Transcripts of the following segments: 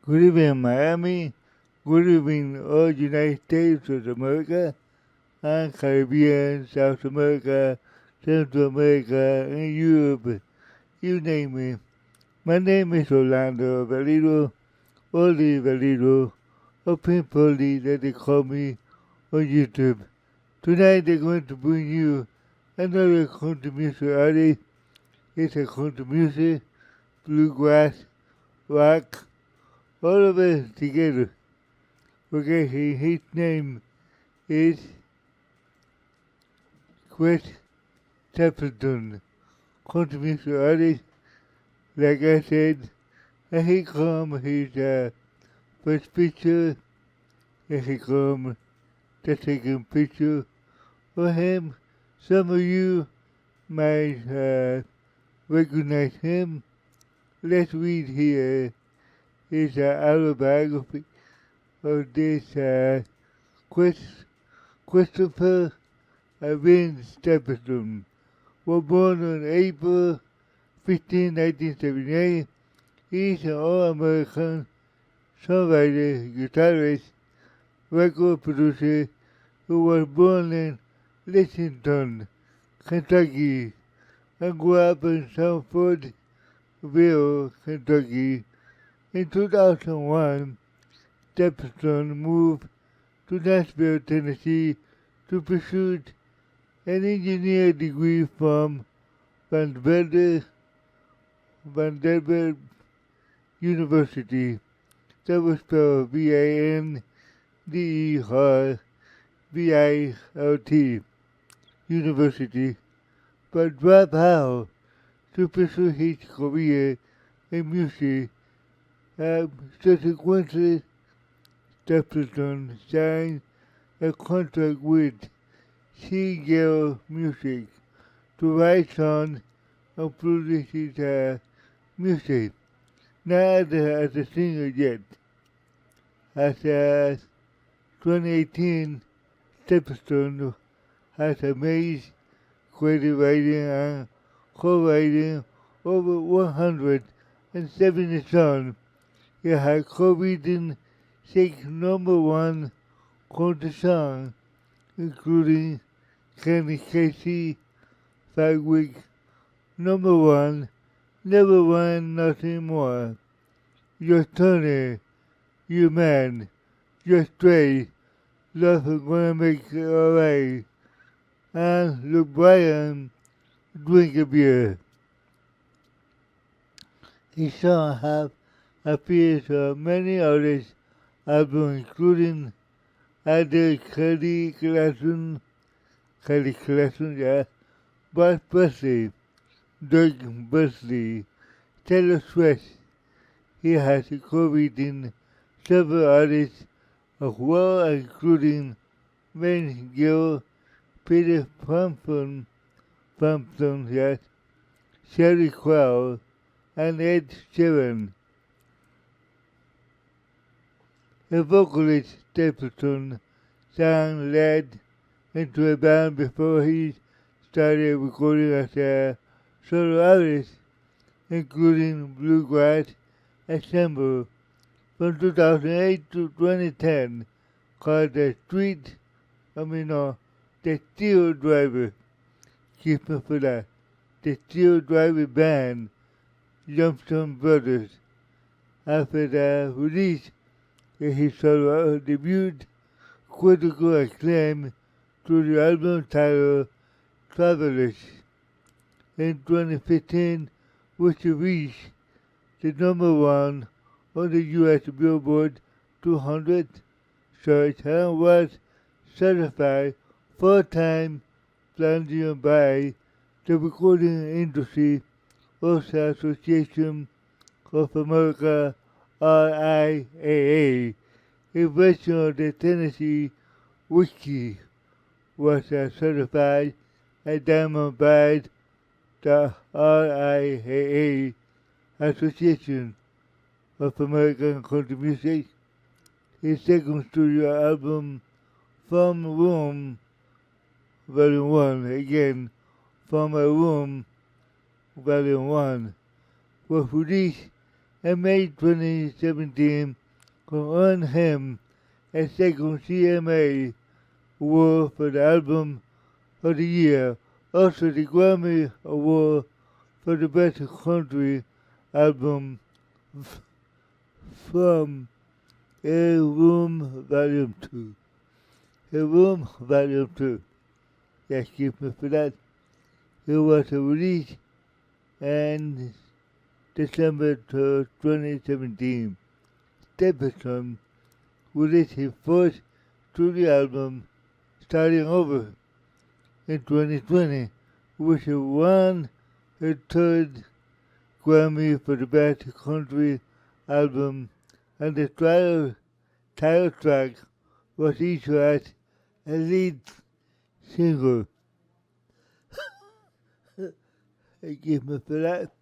Good evening, Miami. Good evening, all United States of America and Caribbean, South America, Central America, and Europe. You name it. My name is Orlando Valido, Oli Valido, or Pimpoli that they call me on YouTube. Tonight they're going to bring you another country music artist. It's a country music, bluegrass, rock, all of it together. Okay, his name is Chris Stapleton, country music artist, like I said, and he come his first picture, and he come to take a picture of him. Some of you might recognize him. Let's read here his autobiography of this Christopher Vince Stapleton was born on April 15, 1978. He's an all-American songwriter, guitarist, record producer who was born in Lexington, Kentucky, and grew up in Sanfordville, Kentucky. In 2001, Stapleton moved to Nashville, Tennessee to pursue an engineering degree from Vanderbilt University. That was spelled Vanderbilt University, but dropped out to pursue his career in music. Subsequently, Stapleton signed a contract with Seagull Music to write songs and produce his music. Not as a singer yet. As 2018, Stapleton has amassed creative writing and co-writing over 170 songs. He has co-written 6 #1 country songs, including Kenny Casey, 5 weeks, #1, Never Want Nothing More, You're Turner, You Man, You're Straight, Love is Gonna Make It Alright, and Luke Bryan, Drink a Beer. His songs have appeared on many artists' albums, including Kelly Clarkson, Bud Presley, Doug Presley, Taylor Swift. He has co-written several artists as well, including Vince Gill, Peter Frampton, Sherry Crow, and Ed Sheeran. The vocalist Stapleton sang led into a band before he started recording as a solo artist, including Bluegrass Ensemble from 2008 to 2010, called the Steel Driver. Keep me for that. The Steel Driver Band, Johnson Brothers. After the release of his solo debut, critical acclaim to the album titled Travelers. In 2015, which reached the #1 on the U.S. Billboard 200 chart and was certified 4-time platinum by the Recording Industry Association of America, RIAA. A version of the Tennessee Whiskey was certified a diamond by the RIAA, Association of American Country Music. His second studio album, From Room, Volume 1, again, From a Room, Volume 1, was released In May 2017, earned him a second CMA award for the album of the year, also the Grammy Award for the best country album from A Room Volume 2. A Room Volume 2. Excuse me for that. It was released in December 2017. Stapleton released his first studio album, Starting Over, in 2020, which won his third Grammy for the best country album, and the title track was issued as a lead single. Excuse me for that.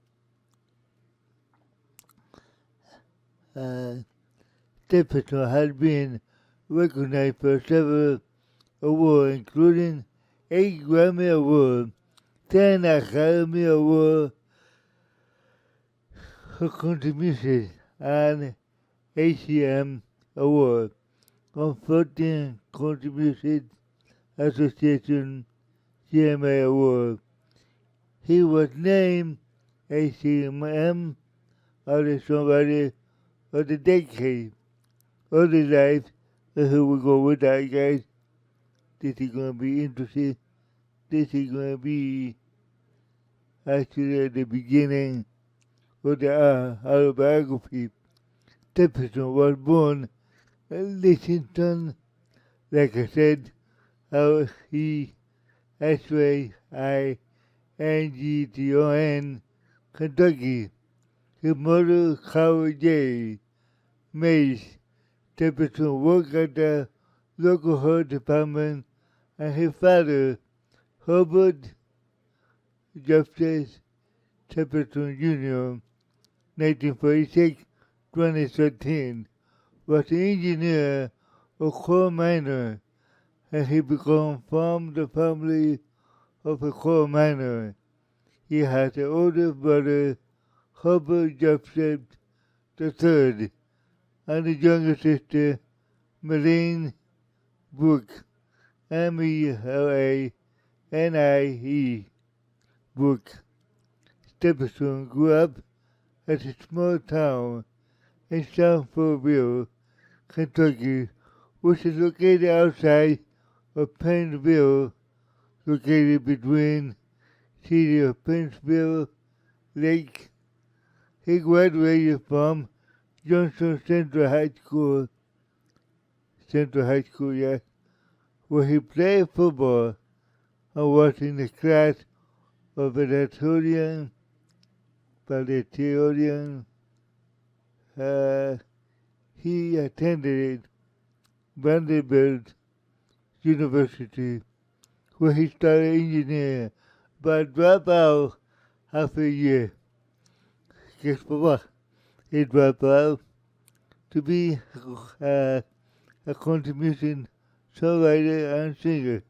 Stapleton has been recognized for several awards, including 8 Grammy Awards, 10 Academy Awards for contributions, and ACM Award on 14 Contributions Association CMA Award. He was named ACM Artist Songwriter of the Decade of the Life. And here we go with that, guys. This is going to be interesting. This is going to be actually at the beginning of the autobiography. Stapleton was born in Lexington, like I said, H-A-I-N-G-T-O-N, Kentucky. His mother, Carol J. Mays. Stapleton worked at the local health department, and his father, Herbert Justice Stapleton Jr., 1946-2013, was an engineer or coal miner, and he became from the family of a coal miner. He has an older brother, Herbert Justice III, and a younger sister, Marlene Brooke, M-E-L-A-N-I-E, Brooke. Stapleton grew up at a small town in Sanfordville, Kentucky, which is located outside of Pennsville, located between city of Pennsville Lake. He graduated from Johnson Central High School, yes, where he played football and was in the class of valedictorian. He attended Vanderbilt University, where he studied engineering, but dropped out half a year. Guess for what? He dropped out to be a contribution songwriter and singer.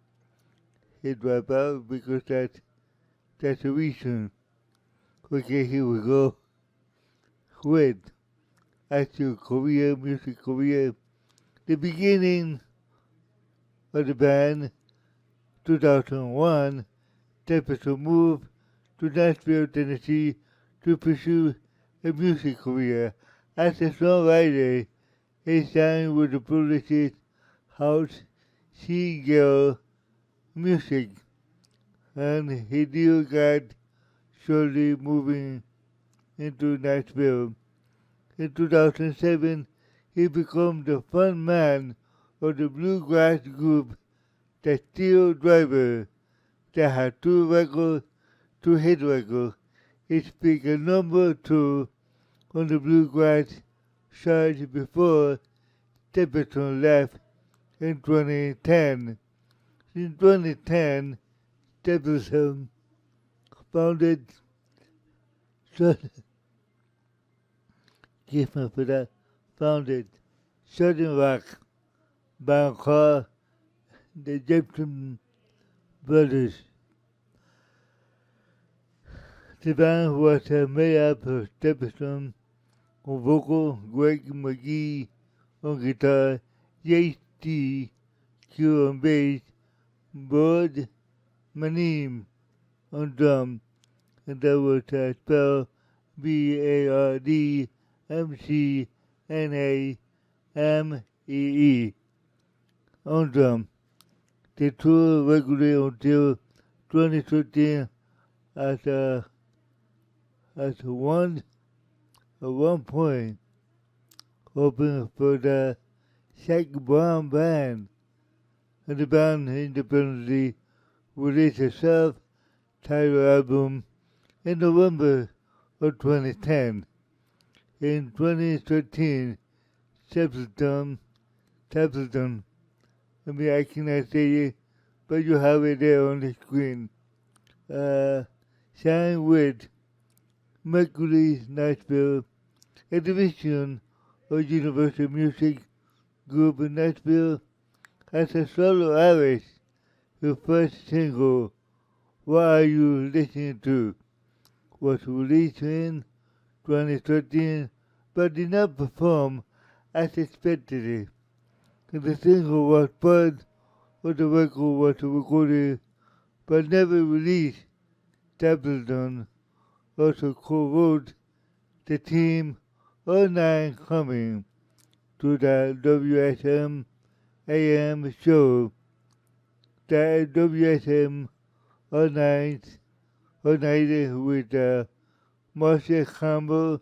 He dropped out because that's the reason. Okay, here we go. With actual career, music career. The beginning of the band, 2001, Stapleton moved to Nashville, Tennessee to pursue a music career. As a songwriter, he signed with the publishing house Seagull Music, and his deal got shortly moving into Nashville. In 2007, he became the front man of the Bluegrass group, The Steel Driver, that had two hit records. It peaked at number 2 on the Bluegrass charts before Stapleton left in 2010. In 2010, Stapleton founded Southern Rock band called the Jepson Brothers. The band was made up of Stapleton, on vocal, Greg McGee on guitar, JT Q on bass, Bud Manim on drum, and that was spelled BARDMCNAMEE on drum. They toured regularly until 2013 at one point opening for the Shaq Brown Band, and the band independently released a self-titled album in November of 2010. In 2013, Stapleton, I cannot say it, but you have it there on the screen, signed with Mercury Nashville, a division of Universal Music Group in Nashville, as a solo artist. The first single, What Are You Listening To, was released in 2013 but did not perform as expected. The single was part of the record was recorded but never released. Stapleton also co-wrote the theme All Night Coming to the WSM AM show. The WSM All Night with Marcia Campbell.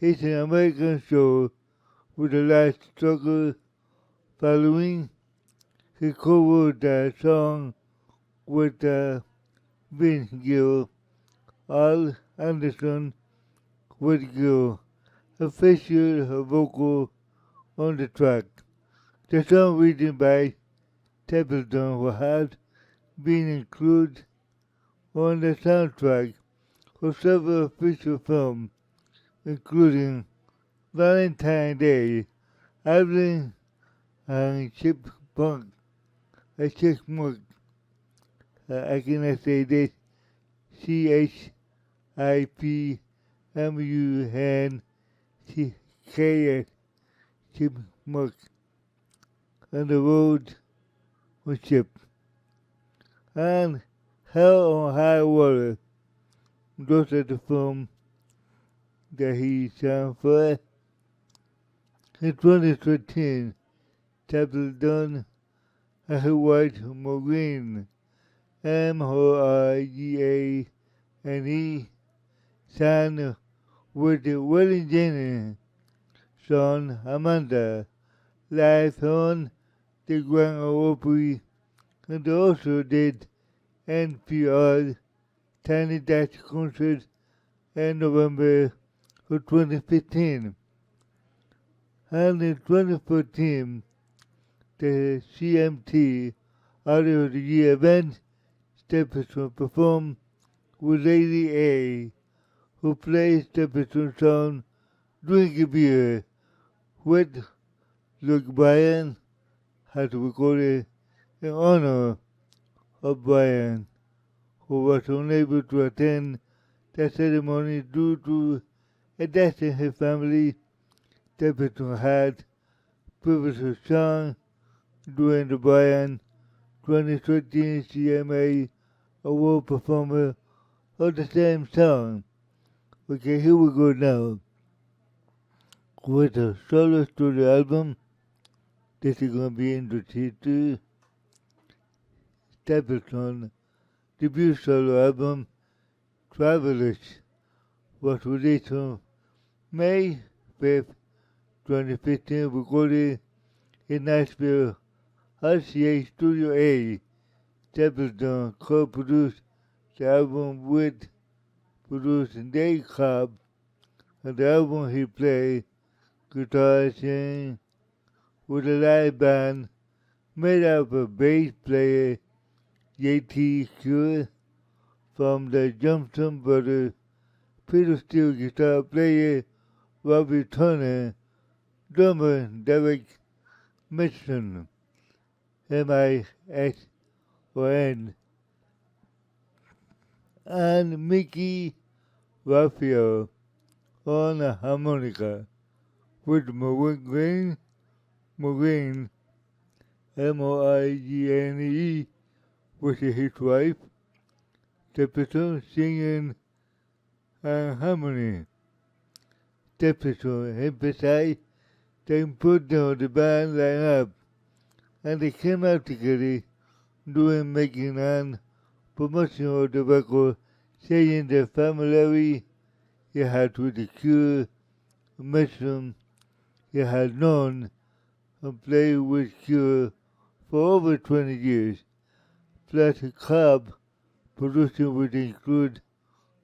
It's an American show with a large struggle following. He co-wrote the song with Vince Gill, Al Anderson with Gill, and featured her vocal on the track. The song written by Stapleton has been included on the soundtrack of several feature films, including Valentine's Day, Alvin and Chipmunk. I cannot say this. CHIPMUNKS, Chipmunk, on the road with Chip. And Hell on High Water, those are the films that he sang for. In 2013, Stapleton and his wife Maureen, Morgane, sang with the Willie Jennings son Amanda live on the Grand Ole Opry, and they also did NPR's Tiny Dash concert in November of 2015. And in 2014, the CMT Audio of the Year event, Stapleton performed with Lady A, who plays Stapleton's song Drink a Beer, with Luke Bryan has recorded in honor of Bryan, who was unable to attend the ceremony due to a death in his family. Stapleton had previously sung during the Bryan 2013 CMA Award performer of the same song. Okay, here we go now with a solo studio album. This is going to be introduced to Stapleton debut solo album, Travelers, was released on May 5th, 2015, recorded in Nashville, RCA Studio A. Stapleton co-produced the album with producer Dave Cobb, and the album he played guitar singing with a live band made up of bass player JT Stewart from the Johnson Brothers, pedal steel guitar player Robbie Turner, drummer Derek Mason, MISON, and Mickey Raphael on a harmonica with Maureen, Moigene, with his wife, Stapleton singing and harmony. Stapleton emphasized the importance of the band lineup, and they came out together doing making and promotion of the record, saying the familiarity he had with the Cure, mentioned he had known and played with Cure for over 20 years. Plus, Cobb production would include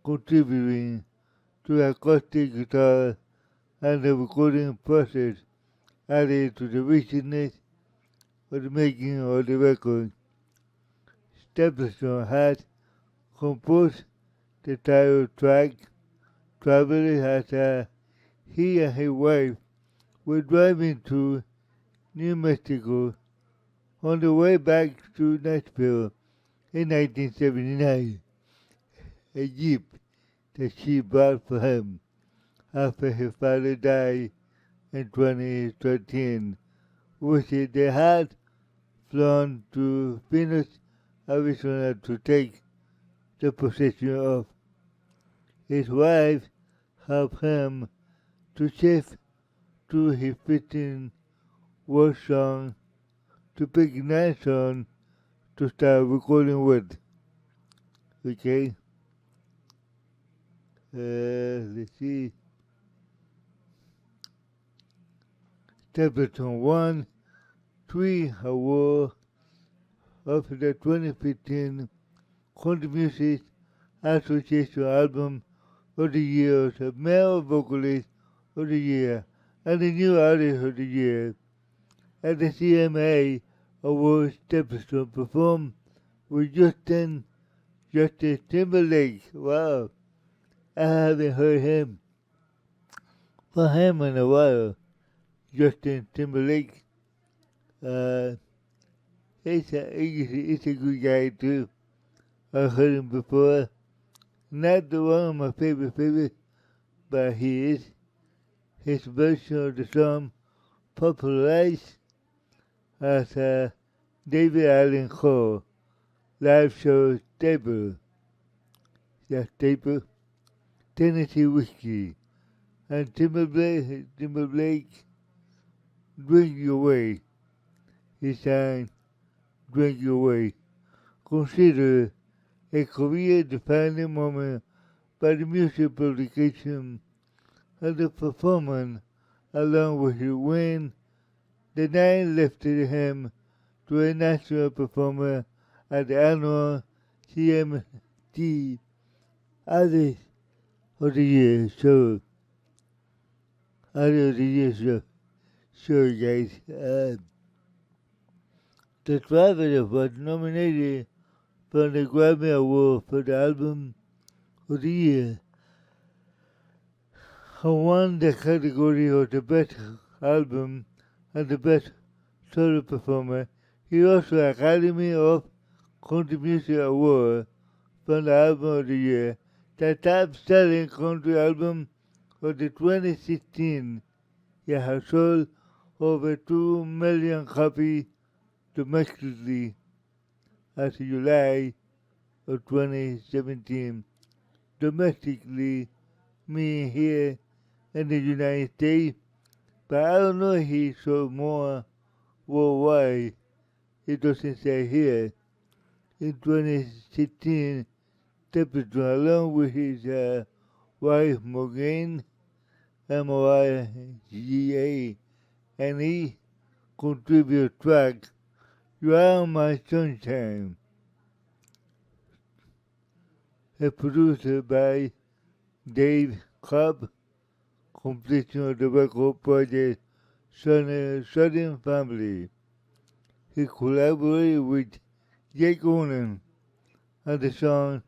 contributing to acoustic guitar and the recording process added to the richness of the making of the record. Stapleton had composed the title track traveling as he and his wife were driving to New Mexico on the way back to Nashville in 1979. A Jeep that she bought for him after his father died in 2013, which they had flown to Phoenix, Arizona to take the possession of. His wife helped him to shift to his 15-word song to pick 9 songs to start recording with. Okay? Let's see. Stapleton won 3 awards of the 2015 Country Music Association Album of the Year, the Male Vocalist of the Year, and the New Artist of the Year. At the CMA Awards, Stapleton performed with Justin Timberlake. Wow, I haven't heard him in a while. Justin Timberlake. He's a good guy too. I've heard him before. Not the one of my favorite, but he is. His version of the song popularized as David Allen Coe live show Staple. Yeah, Staple. Tennessee Whiskey. And Timberlake, Drink Your Way. He sang Drink Your Way. Considered a career-defining moment by the music publication and the performance, along with his win. The night lifted him to a national performer at the annual CMT Artist of the Year show. Artist of the Year show. Sure, guys. The Traveler was nominated for the Grammy Award for the Album of the Year, and won the category of the Best Album and the Best Solo Performer. He also Academy of Country Music Award for the Album of the Year, the top-selling country album of the 2016. It has sold over 2 million copies domestically as of July of 2017. Domestically, meaning here in the United States, but I don't know if he sold more worldwide. It doesn't say here. In 2016, Stapleton, along with his wife Maureen, Moigene, contribute track You Are My Sunshine. Produced by Dave Cobb, completion of the record project Southern Family. He collaborated with Jake Onan on the song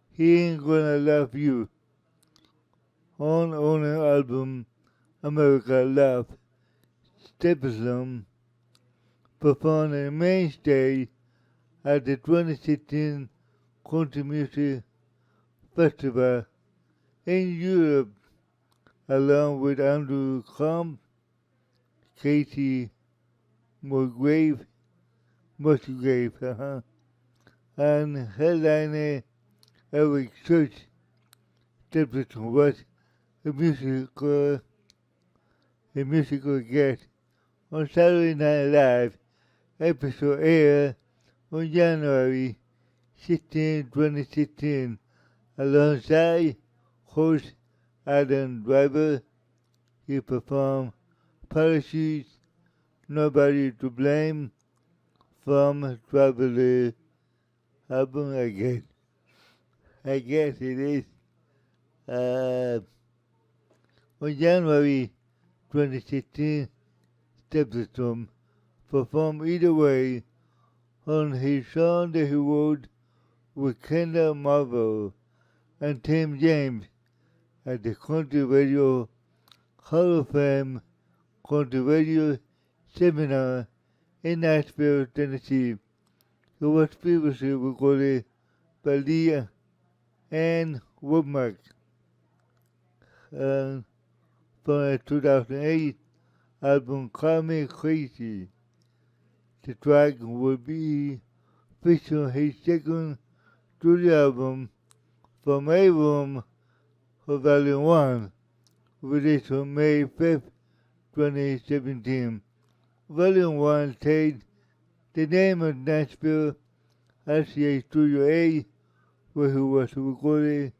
He Ain't Gonna Love You on Onan album America Love. Stapleton performed on the main stage at the 2016 Country Music Festival in Europe along with Andrew Combe, Katie Musgrave, and headliner Eric Church. Stapleton was a musical guest on Saturday Night Live. Episode aired on January 16, 2016, alongside host Adam Driver. He performed Parachutes, Nobody to Blame from Traveler album, I guess it is. On January 2016, Stapleton performed Either Way on his song that he wrote with Kendall Marvel and Tim James at the Country Radio Hall of Fame Country Radio Seminar in Nashville, Tennessee. It was previously recorded by Leah Ann Woodmark from the 2008 album Call Me Crazy. The track will be featured on his second studio album, From A Room for Volume 1, released on May 5th, 2017. Volume 1 takes the name of Nashville RCA Studio A, where he was recorded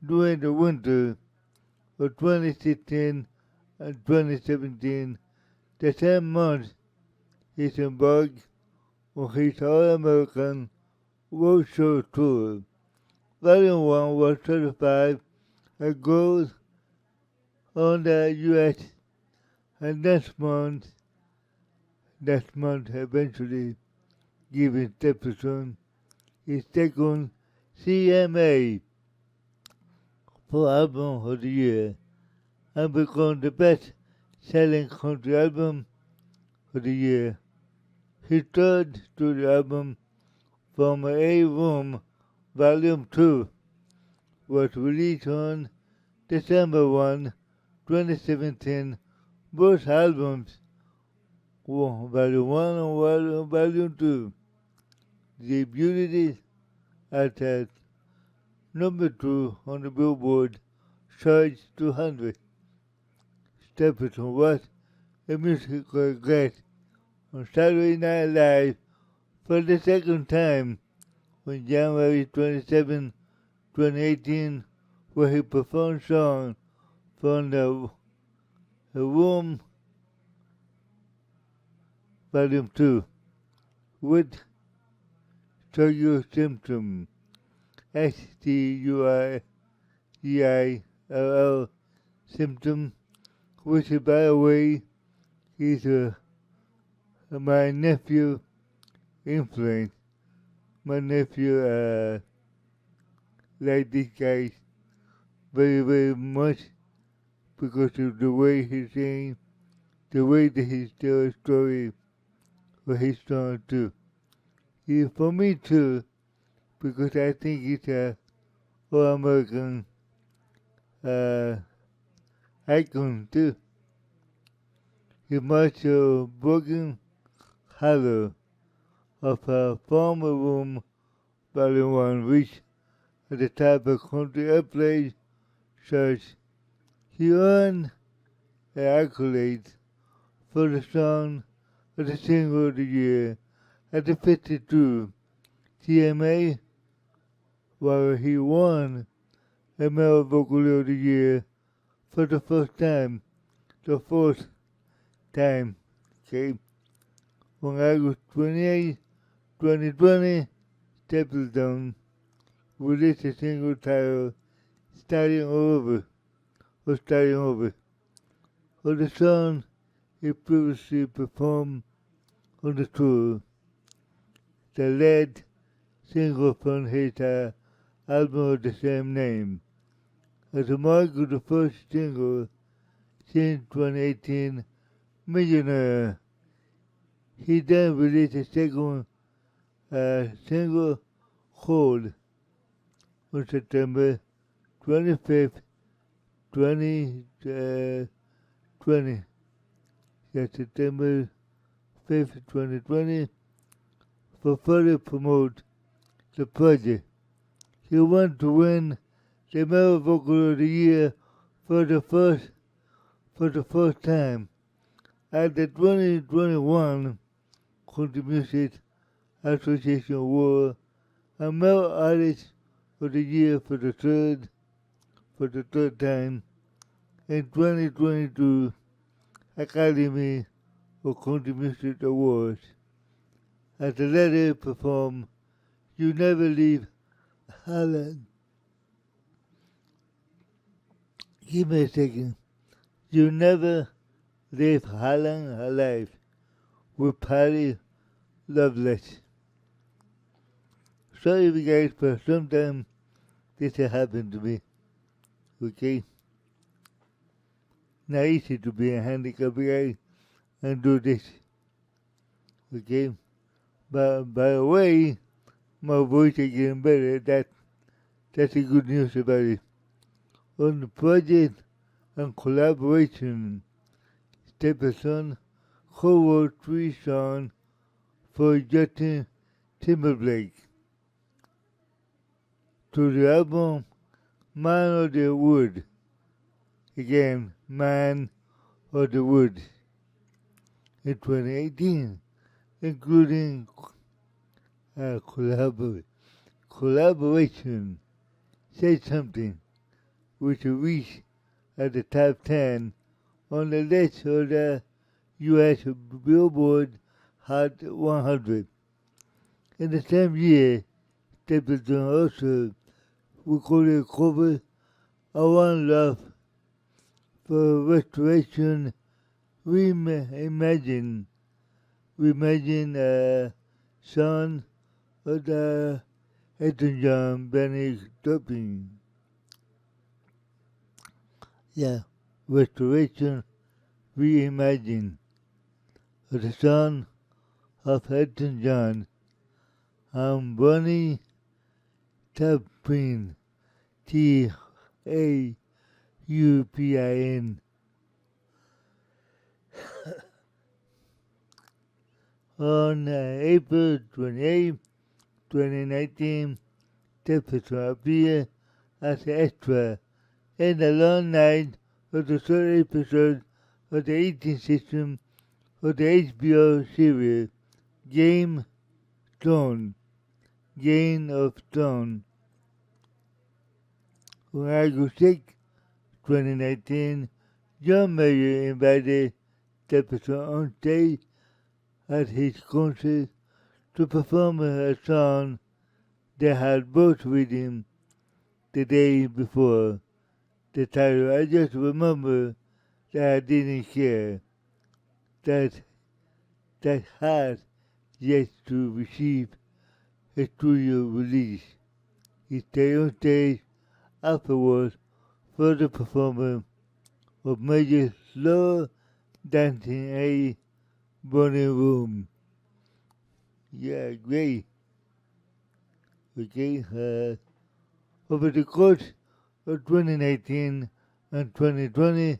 during the winter of 2016 and 2017. The same month, he embarked on his All-American Roadshow Tour. Volume 1 was certified a gold on the U.S. and next month eventually giving Stapleton his second CMA for Album of the Year and become the best-selling country album of the year. His third studio album, From A Room, Volume 2, was released on December 1, 2017. Both albums, Volume 1 and Volume 2, debuted at number 2 on the Billboard Chart 200. Stapleton was a musical guest on Saturday Night Live for the second time on January 27, 2018, where he performed songs from the Room Volume 2 with Studio Symptom, STURGILL Symptom, which, by the way, is my nephew influence. My nephew liked this guy very, very much because of the way he sings, the way that he tells a story for his song too. For me too, because I think it's a all-American icon too. He marched a broken hollow of a former room Volume 1 reached at the top of country airplay charts. He earned an accolade for the song of the single of the year at the 52 CMA, while he won a male vocal of the year for the first time, the fourth time, okay? On August 28, 2020, Stapleton released a single titled Starting Over. For the song he previously performed on the tour, the lead single from his album of the same name. As a mark of the first single since 2018, Millionaire, he then released a second single, Hold, on September 25th, 2020, September 5th, 2020, for further promote the project. He wants to win the Male Vocal of the Year for the first time at the 2021 Country Music Association Award, and Male Artist of the Year for the third time in 2022 Academy of Country Music Awards. As the latter performed "You Never Leave Highland." Give me a second. "You Never Leave Highland Alive" with Patty Loveless. Sorry you guys, but sometimes this has happened to me. Okay? Not easy to be a handicapped guy and do this. Okay? But by the way, my voice is getting better. That's the good news about it. On the project and collaboration, Stapleton co-wrote 3 songs for Justin Timberlake. To the album Man of the Wood. Again, Man of the Wood. In 2018, including collaboration, Say Something, which reached at the top 10 on the list of the U.S. Billboard Hot 100. In the same year, Stapleton also recorded a cover of One Love for Restoration Reimagine son of the Elton John Benny Stopping. Yeah, Restoration Reimagine of the son of Elton John and Bonnie Taupin, Taupin. On April 28, 2019, Stapleton appeared as an extra in the long night of the third episode of the 18th season of the HBO series Game of Thrones. On August 6, 2019, John Mayer invited Stapleton on stage at his concert to perform a song they had both written the day before. The title, I just remember that I didn't care, that had yet to receive a studio release. He stayed on stage afterwards for the performance of Mayer's slow dancing a burning room. Yeah, great. Okay, over the course of 2019 and 2020,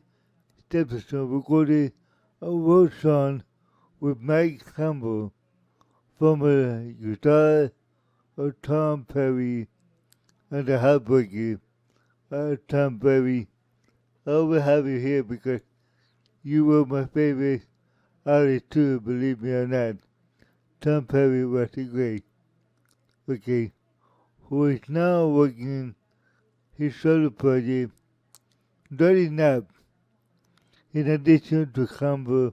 Stapleton recorded a road song with Mike Campbell, former guitar of Tom Petty and the Heartbreaker. Tom Petty, I always have you here because you were my favorite artist too, believe me or not. Tom Petty was great. Okay, who is now working his solo project, Dirty Nap, in addition to Campbell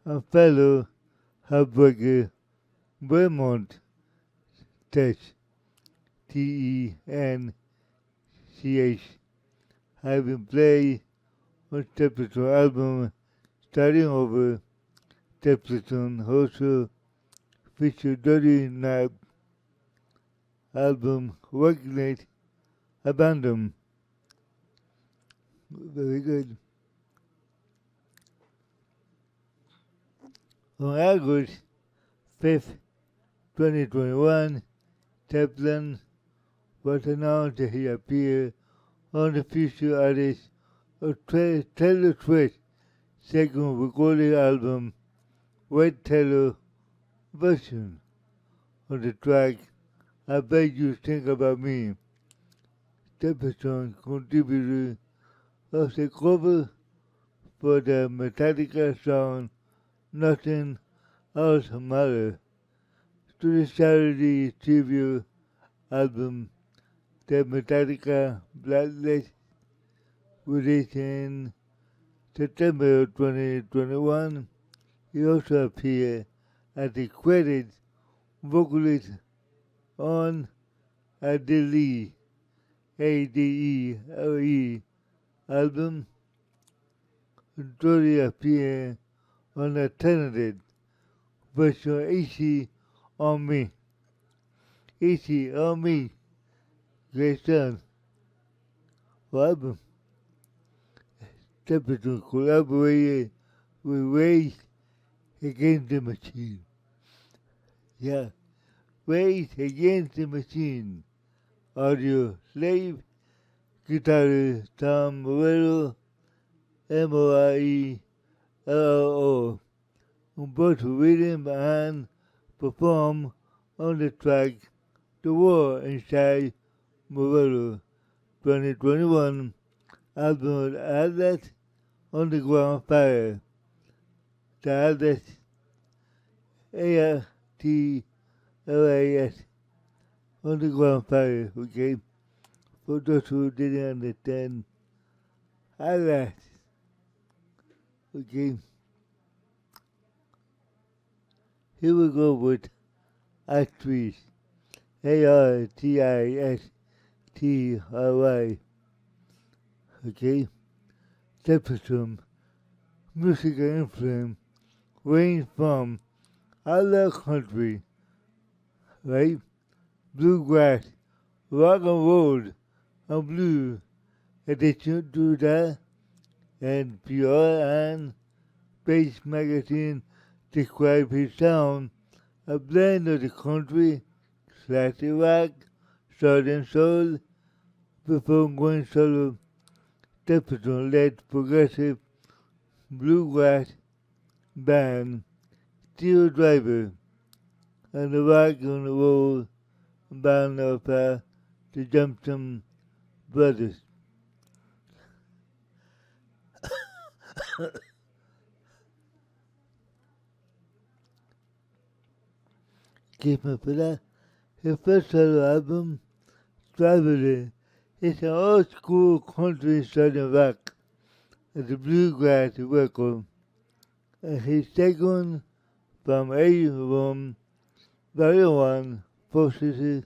and fellow Heartbreaker Vermont Tech, Tench, having played on Stapleton album Starting Over. Stapleton also featured Dirty Nap album Working Abandon. Very good. On August 5th, 2021, Stapleton was announced that he appeared on the Future Artists of Taylor Swift's second recorded album, Red Taylor version of the track I Bet You Think About Me. Stapleton contributed of the cover for the Metallica song Nothing Else Matters to the charity tribute album that Metallica Blacklist released in September 2021. He also appeared as the credits vocalist on Adele, Adele album. Dory appeared on a talented version Easy on Me. Easy on Me. Great song. Album. Stapleton collaborated with Rage Against the Machine. Yeah, Rage Against the Machine. Audio Slave, guitarist Tom Morello, Morello, both written and performed on the track The War Inside Morello 2021 album Atlas on the Ground Fire. The Atlas ARTLAS on the Ground Fire, okay? For those who didn't understand, Atlas, okay? Here we go with Actress, ARTISTRY, okay? Stapleton musical influence range from other country, right? Bluegrass, rock and roll, and blues. Addition to that, and PR and Bass magazine described his sound a blend of the country, classic rock, southern soul. Before going solo, Stapleton led progressive bluegrass band Steel Driver and the rock and roll band of the Johnson Brothers. Keep up for that. His first solo album, Traveler, is an old school country southern rock and the bluegrass record. And his second from album, Volume 1, focuses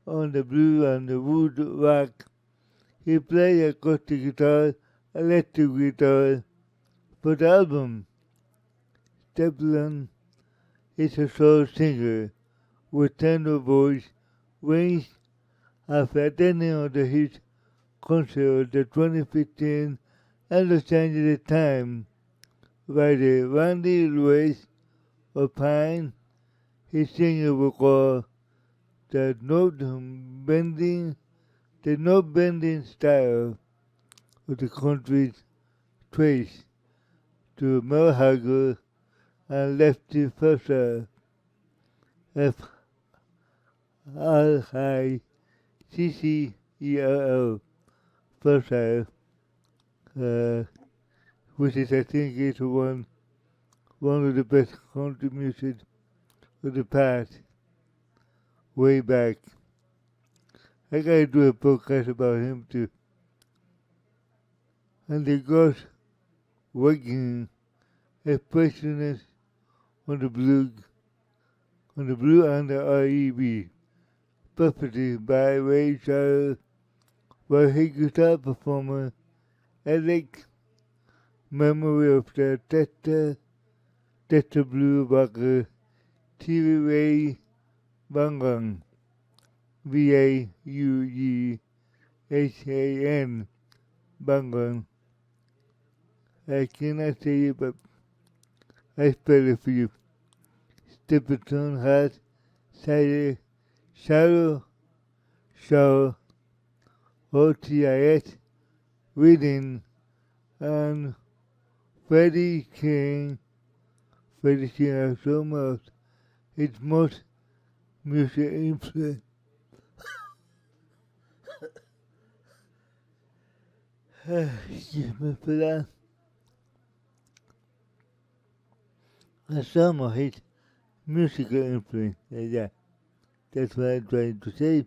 on the blues and the wood rock. He played acoustic guitar, electric guitar for the album. Stapleton is a soul singer with tender voice, range after attending on the hit concert of the 2015 and Los Angeles Times. Writer Randy Lewis opined his singer vocal the note-bending style of the country's trace to Mel Hager and Lefty Fusser. F-R-I-C-C-E-R-L, Fusser, which is, I think, is one of the best country music of the past, way back. I gotta do a podcast about him too. And the ghost working expressionist on the blue and the R.E.B. Property by Ray Charles, while his guitar performer Alex, memory of the Testa Blue rocker TV Ray Bangan, Vaughan, Bangan. I cannot say it, but I spell it for you. Stapleton has cited Shadow, OTIS, reading, and Freddie King has so much. It's most music influence. Excuse me for that. And some of his musical influence. Yeah, that's what I'm trying to say.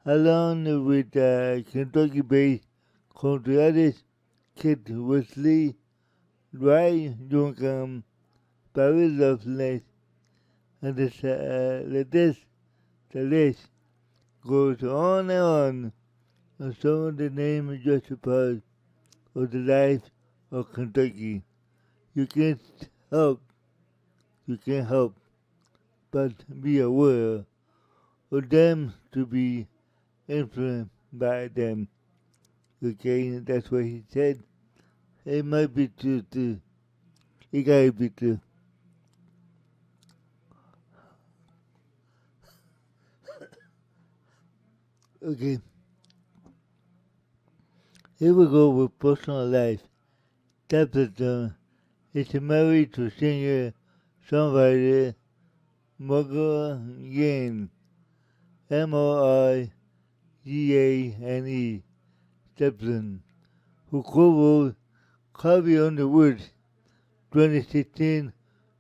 Along with Kentucky-based country artist Kid Wesley, Dry Duncan, Barry Loveless, and the list goes on and on. And some of the names just a part of the life of Kentucky. You can't help, you can't help but be aware of them to be influenced by them. Okay, that's what he said. It might be true too. It gotta be true. Okay, here we go with personal life. Stapleton is married to singer songwriter Morgan Yane, Morgane, Stapleton, who co-wrote Carvey on the Woods 2016.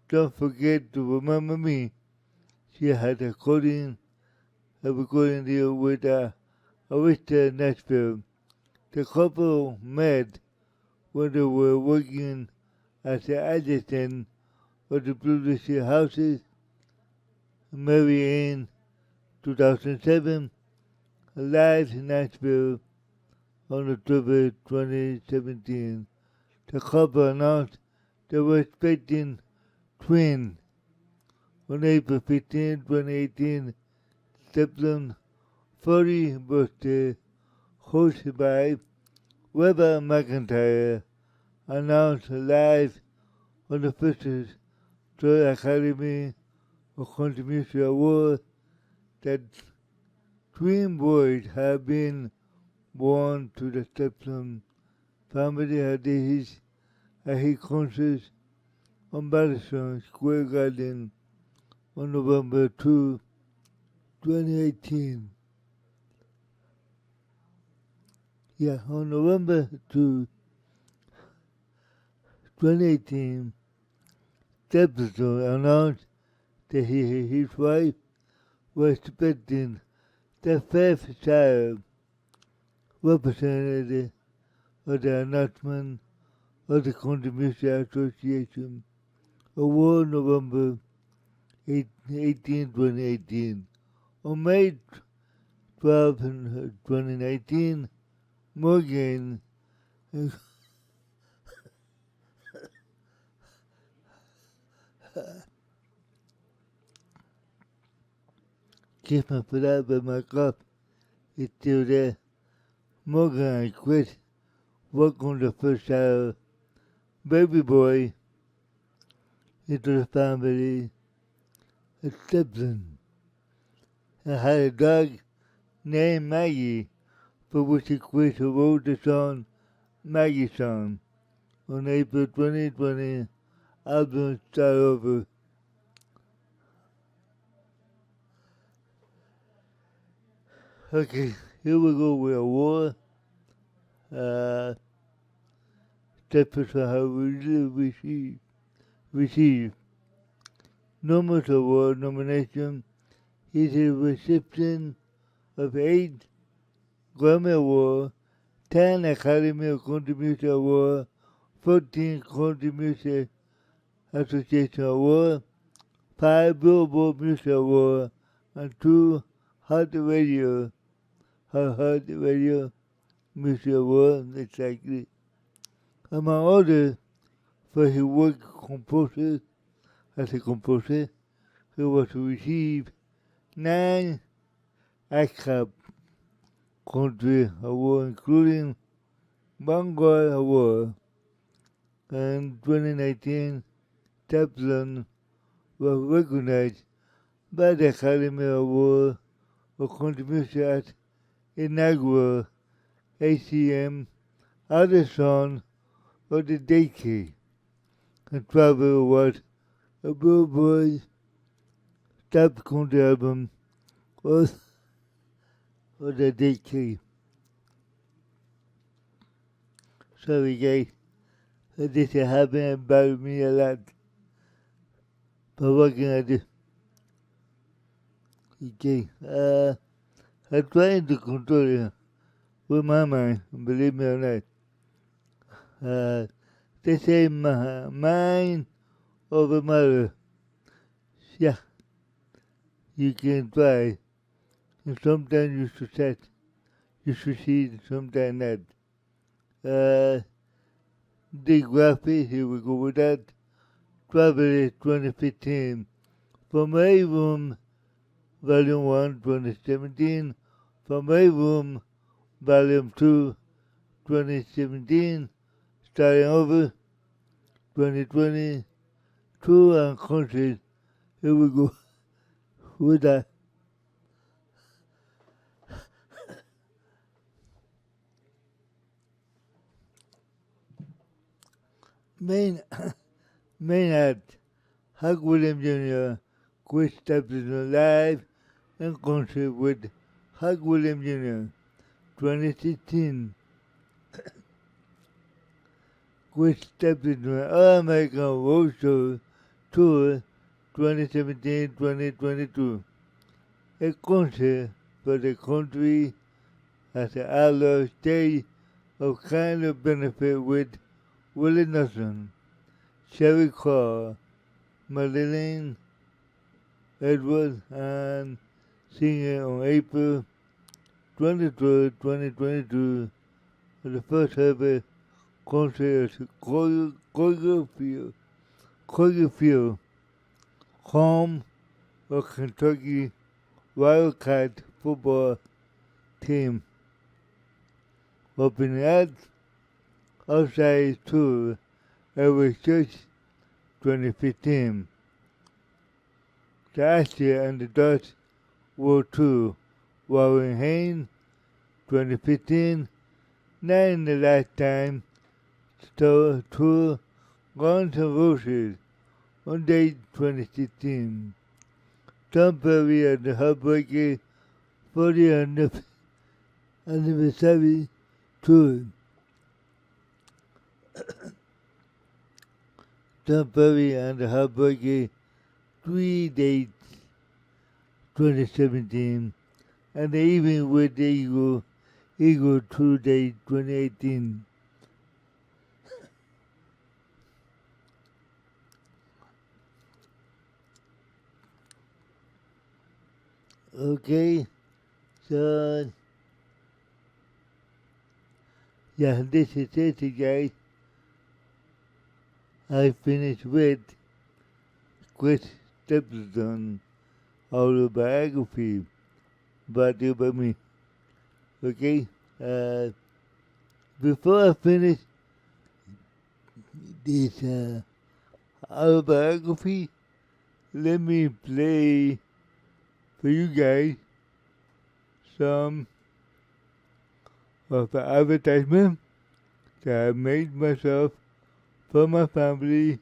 Don't forget to remember me. She had a recording deal with Arista Nashville. The couple met when they were working as the assistant of the Bluegrass houses. Mary in 2007, live in Nashville on October 2017. The couple announced they were expecting twins. On April 15, 2018, Stapleton's 40th birthday, hosted by Weber McIntyre, announced live on the Fisher's Joy Academy of Country Music Award that twin boys have been born to the Stapleton family at his concerts on Madison Square Garden on November 2, 2018. Yeah, on November 2, 2018, Stapleton announced that his wife was expecting the fifth child. Representative of the announcement of the Country Music Association Award November 18, 2018. On May 12, 2019, Morgan keep my foot out, but my cough is still there. Morgan quit work on the first child, baby boy, into the family, a Stapleton, and had a dog named Maggie, for which he quit who wrote the song Maggie Song on April 2020, album Start Over. Okay, here we go with a war. Stapleton have received numerous award nominations. He is a recipient of 8 Grammy Awards, 10 Academy of Country Music Awards, 14 Country Music Association Awards, 5 Billboard Music Awards, and 2 Heart Radio Music Awards, exactly. Among others, for his work as a composer, he was to receive 9 ASCAP Country Awards, including Vanguard Award. In 2019, Stapleton was recognized by the Academy Award of Country Music at inaugural ACM other son of the decade. And Travel was a Billboard top country album of the decade. Sorry guys, this is happening about me a lot. But working at this. Okay, I'm trying to control it with my mind, believe me or not. They say mind over matter. Yeah, you can try. And sometimes you succeed, sometimes not. The graphic, here we go with that. Travel 2015. From my room, Volume 1, 2017. From my room, Volume 2, 2017. Starting over, 2020. True and conscious. Here we go with that. Main act, Hank Williams Jr., Chris Staplenton live and concert with Hank Williams Jr. 2016. Chris Staplenton All American Road Show Tour 2017-2022. A concert for the country as an outlaw state of kind of benefit with Willie Nelson, Sherry Carr, Madeline Edwards, and singing on April 23rd, 2022, for the first ever concert at Kroger Field, home of Kentucky Wildcat football team. Opening act, Outside Tour, Every Church 2015. The Asher and the Dutch World Tour, Warren Haynes 2015. Not in the Lifetime Tour, Guns N' Roses, on date 2016. Tom Perry and the Heartbreaker 40th Anniversary Tour. Tom Perry and the Heartbreaker 3 dates 2017, and the Evening with the Eagle 2 date 2018. Okay, so yeah, this is it, guys. I finished with Chris Stapleton autobiography, brought to you by me. Okay, before I finish this autobiography, let me play for you guys some of the advertisement that I made myself for my family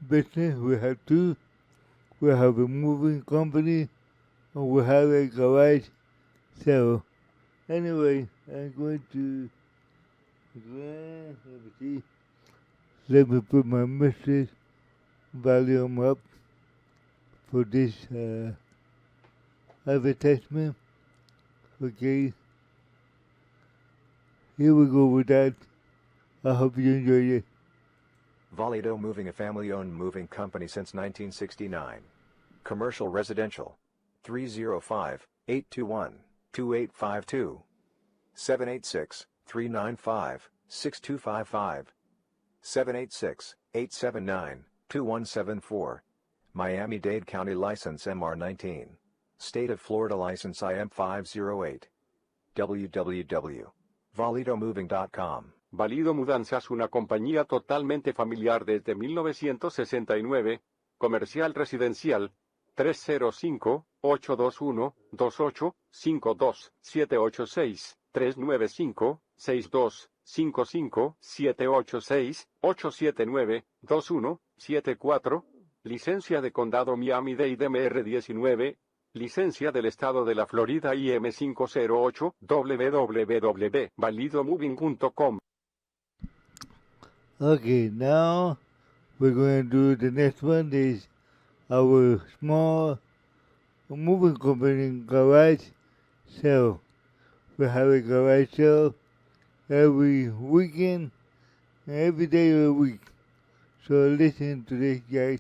business. We have two. We have a moving company and we have a garage sale. Anyway, I'm going to let me put my message volume up for this advertisement. Okay, here we go with that. I hope you enjoy it. Valido Moving, a family-owned moving company since 1969. Commercial residential. 305-821-2852. 786-395-6255. 786-879-2174. Miami-Dade County License MR19. State of Florida License IM508. www.validomoving.com. Valido Mudanzas, una compañía totalmente familiar desde 1969, comercial residencial, 305-821-2852, 786-395-62 55-786-879-2174, licencia de condado Miami-Dade MR19, licencia del estado de la Florida IM508, www.validomoving.com. Okay, now we're going to do the next one is our small moving company garage sale. We have a garage sale every weekend, every day of the week. So listen to this, guys.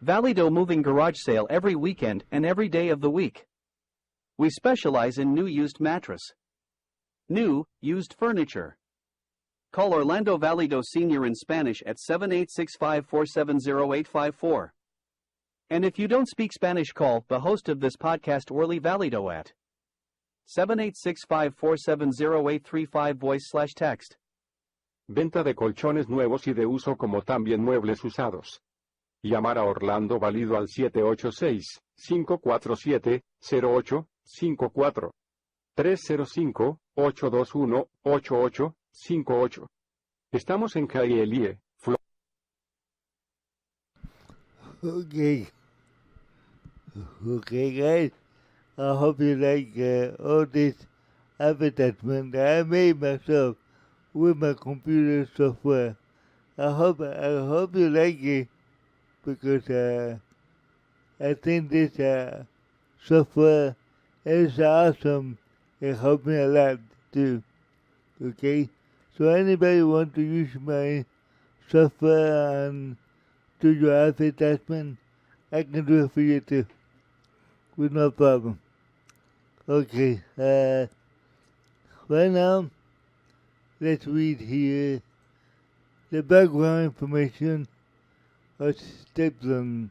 Valido Moving Garage Sale every weekend and every day of the week. We specialize in new used mattress. New, used furniture. Call Orlando Valido Sr. in Spanish at 7865-470-854. And if you don't speak Spanish, call the host of this podcast, Orly Valido, at 7865-470-835 voice/text. Venta de colchones nuevos y de uso como también muebles usados. Llamar a Orlando Valido al 786-547-0854. 305-821-8858. Estamos en calle Elie, Florida. Okay, guys. I hope you like all this advertisement that I made myself with my computer software. I hope you like it because I think this software is awesome. It helped me a lot too. Okay, so anybody want to use my software and do your advertisement, I can do it for you too, with no problem. Okay, right now, let's read here the background information of Staplenton.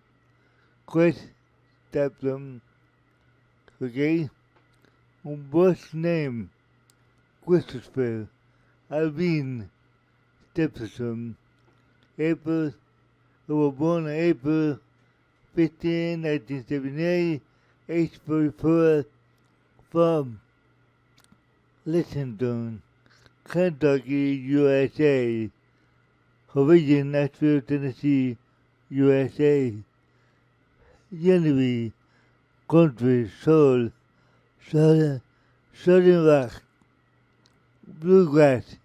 Chris Staplenton, okay? Birth name, Christopher Alvin Stapleton. He was born on April 15, 1978, age 44, from Lexington, Kentucky, USA. Origin, Nashville, Tennessee, USA. Genevieve, country, soul, southern rock, bluegrass.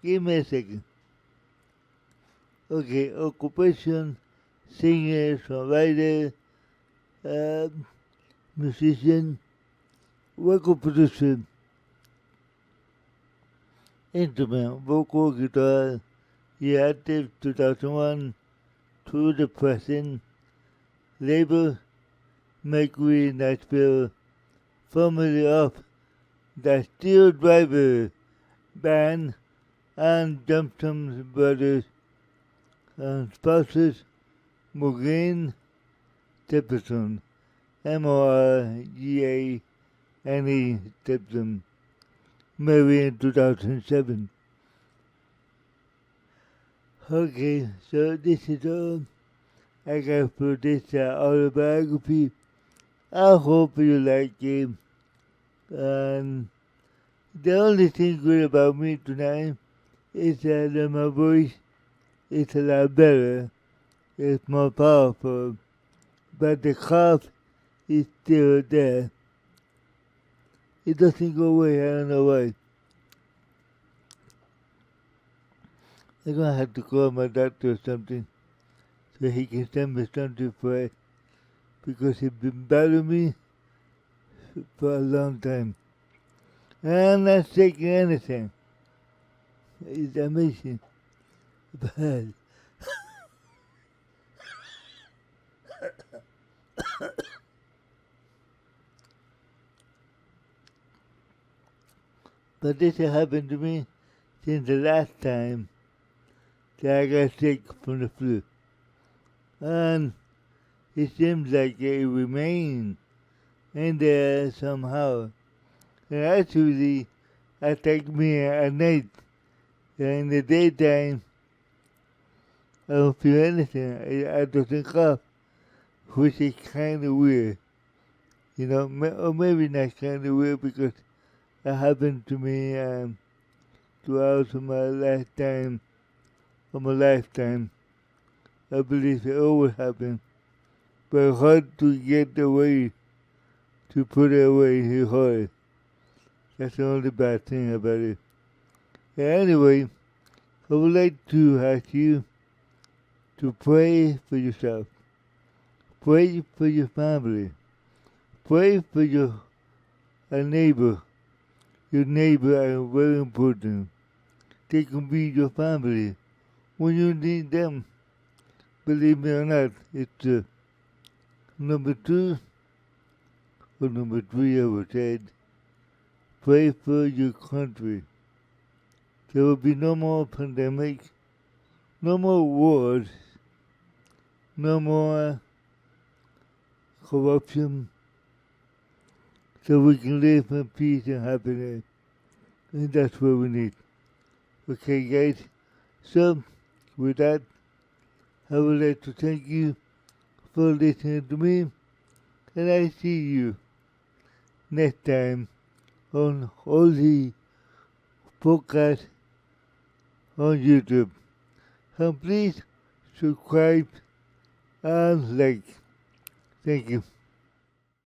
Give me a second. Okay, occupation, singer, songwriter, musician, record producer, instrument, vocal, guitar. He active 2001 to the present. Label, Mercury, Nashville, formerly of the Steel Driver Band and Johnson Brothers, and spouses, Morgan Stapleton, Morgane Stapleton, married in 2007. Okay, so this is all I got for this autobiography. I hope you like it. And the only thing good about me tonight is that my voice is a lot better. It's more powerful. But the cough is still there. It doesn't go away, I don't know why. I'm gonna have to call my doctor or something so he can send me something for it, because it's been bothering me for a long time. And I'm not taking anything. It's amazing. But but this has happened to me since the last time that I got sick from the flu. And it seems like it remains in there somehow. And actually, it takes me a night. In the daytime, I don't feel anything. I don't cough, which is kind of weird. You know, or maybe not kind of weird because it happened to me throughout my lifetime. I believe it always happens, but it's hard to get away, to put it away. It's hard. That's the only bad thing about it. Anyway, I would like to ask you to pray for yourself, pray for your family, pray for your neighbor. Your neighbor are very important. They can be your family when you need them. Believe me or not, it's number 2 or number 3, I would say. Pray for your country. There will be no more pandemic, no more wars, no more corruption, so we can live in peace and happiness. And that's what we need. Okay, guys? So, with that, I would like to thank you for listening to me, and I see you next time on all the podcasts on YouTube. And please subscribe and like. Thank you.